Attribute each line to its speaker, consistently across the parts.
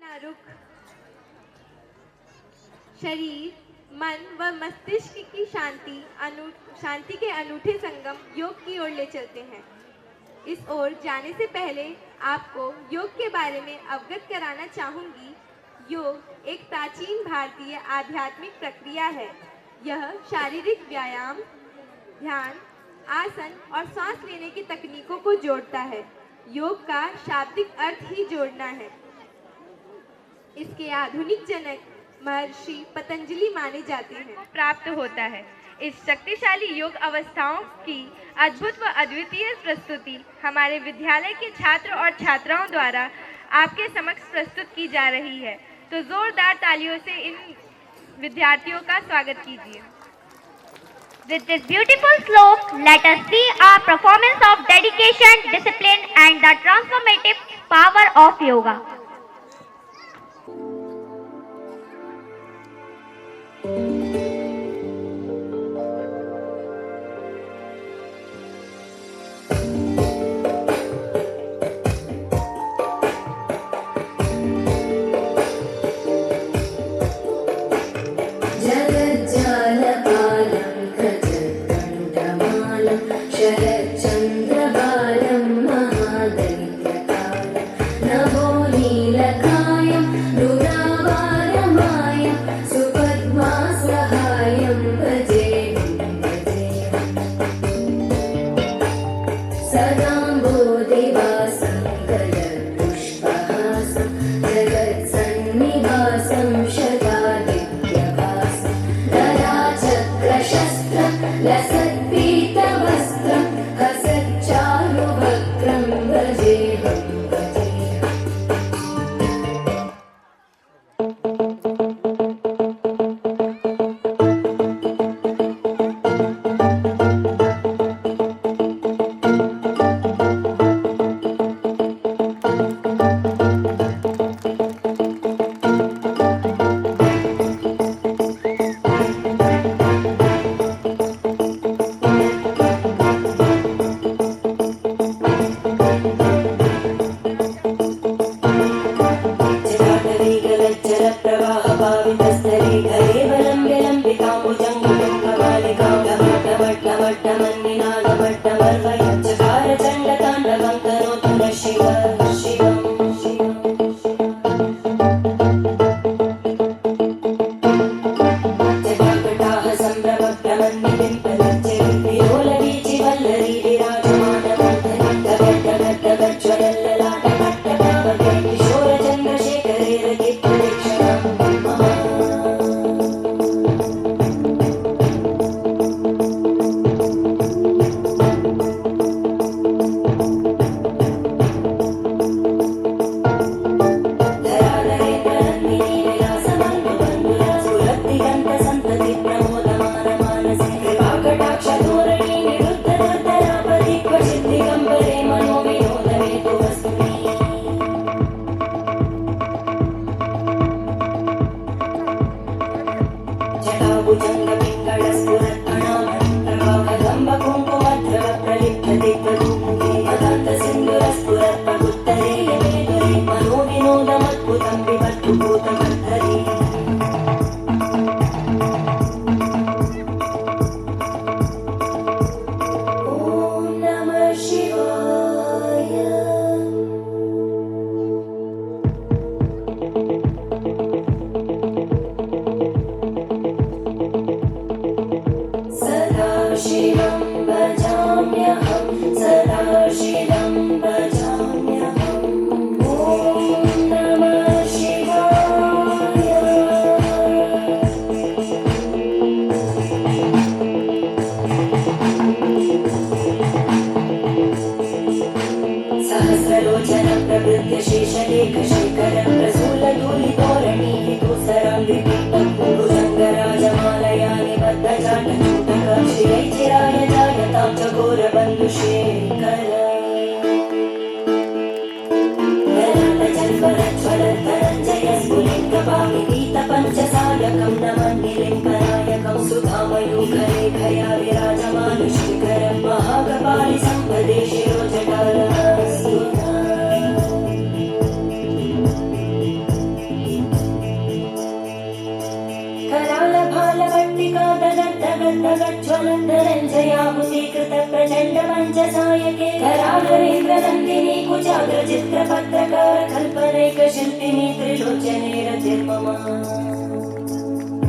Speaker 1: का रुख शरीर, मन व मस्तिष्क की शांति के अनूठे संगम योग की ओर ले चलते हैं। इस ओर जाने से पहले आपको योग के बारे में अवगत कराना चाहूंगी। योग एक प्राचीन भारतीय आध्यात्मिक प्रक्रिया है। यह शारीरिक व्यायाम, ध्यान, आसन और सांस लेने की तकनीकों को जोड़ता है। योग का शाब्दिक अर्थ ही जोड़ना है। इसके आधुनिक जनक महर्षि पतंजलि माने जाते हैं। प्राप्त होता है। इस शक्तिशाली योग अवस्थाओं की अद्भुत व अद्वितीय प्रस्तुति हमारे विद्यालय के छात्र और छात्राओं द्वारा आपके समक्ष प्रस्तुत की जा रही है। तो जोरदार तालियों से इन विद्यार्थियों का स्वागत कीजिए।
Speaker 2: With this beautiful slope, let us see our performance of dedication, discipline and the transformative power of yoga.
Speaker 3: नायके कराहरेन्द्र नन्दिनी कुजाग्र चित्र पत्रकार कल्पनैक शिल्पिनी त्रिलोचने रतिर्ममा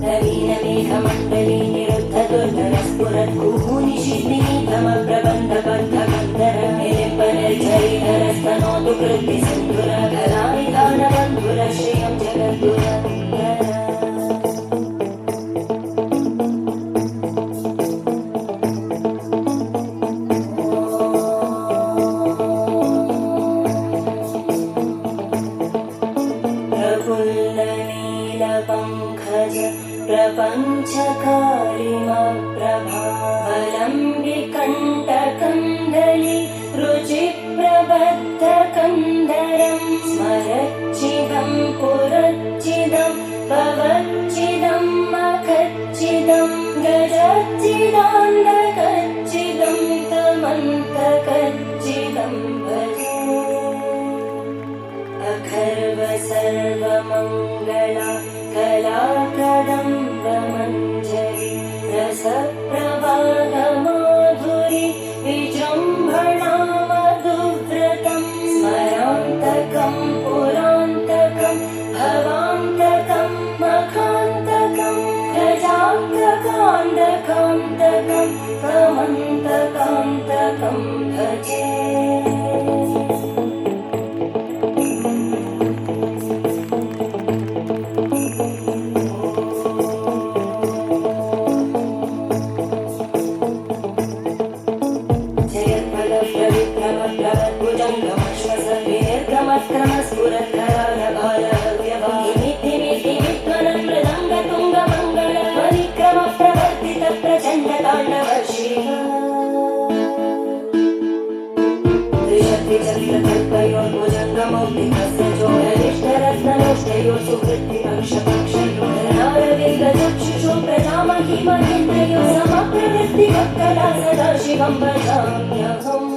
Speaker 3: नवीन मेघमण्डली निरुद्ध दुर्धर स्फुरत् कुहूनिशिल्पिनी तम प्रबन्ध बद्ध बन्धर निलिम्बनर्झरीधर स्तनोतु कृति सिन्धुर कलानिधान बन्धुर श्रियं जगद्दुरन्धर प्रपञ्चकारिमप्रभावलम्बिकण्टकन्दली रुचिप्रबद्धकन्दरं स्मरच्चिदं पुरच्चिदं भवच्चिदं मखच्चिदं गजच्चिदान्तकच्चिदं तमन्तकच्चिदं भजे अखर्व सर्वमङ्गला कलाकदम्बमञ्जरी रसप्रवाहमाधुरी विजृम्भणा मधुव्रतं स्मरान्तकं पुरान्तकं भवान्तकं मखान्तकं गजान्तकान्तकान्तकं कमन्तकान्तकं भजे समप्रवृत्तिकला सदा शिवं भजाम्यहम्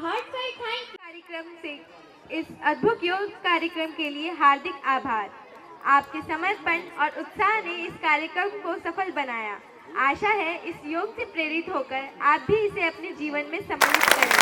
Speaker 1: हार्टफेल्ट थैंक कार्यक्रम से इस अद्भुत योग कार्यक्रम के लिए हार्दिक आभार। आपके समर्पण और उत्साह ने इस कार्यक्रम को सफल बनाया। आशा है इस योग से प्रेरित होकर आप भी इसे अपने जीवन में सम्मिलित करें।